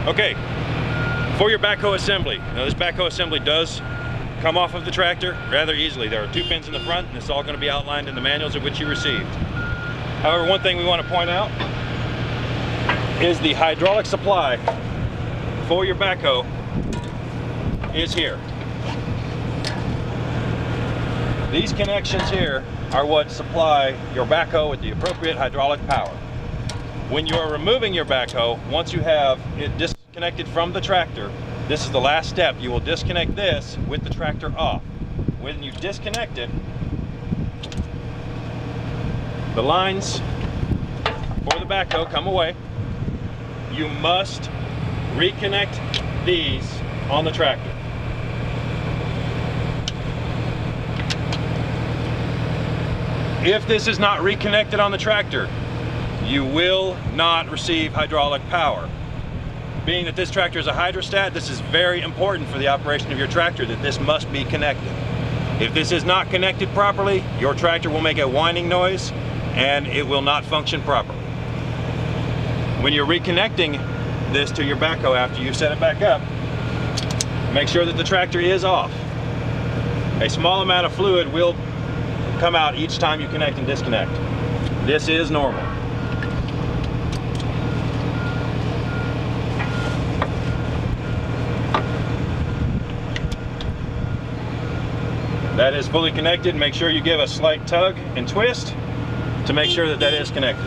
Okay, for your backhoe assembly. Now this backhoe assembly does come off of the tractor rather easily. There are 2 pins in the front, and it's all going to be outlined in the manuals of which you received. However, one thing we want to point out is the hydraulic supply for your backhoe is here. These connections here are what supply your backhoe with the appropriate hydraulic power. When you are removing your backhoe, once you have it disconnected from the tractor, this is the last step. You will disconnect this with the tractor off. When you disconnect it, the lines for the backhoe come away. You must reconnect these on the tractor. If this is not reconnected on the tractor, you will not receive hydraulic power. Being that this tractor is a hydrostat, this is very important for the operation of your tractor, that this must be connected. If this is not connected properly, your tractor will make a whining noise and it will not function properly. When you're reconnecting this to your backhoe after you set it back up, make sure that the tractor is off. A small amount of fluid will come out each time you connect and disconnect. This is normal. That is fully connected. Make sure you give a slight tug and twist to make sure that that is connected.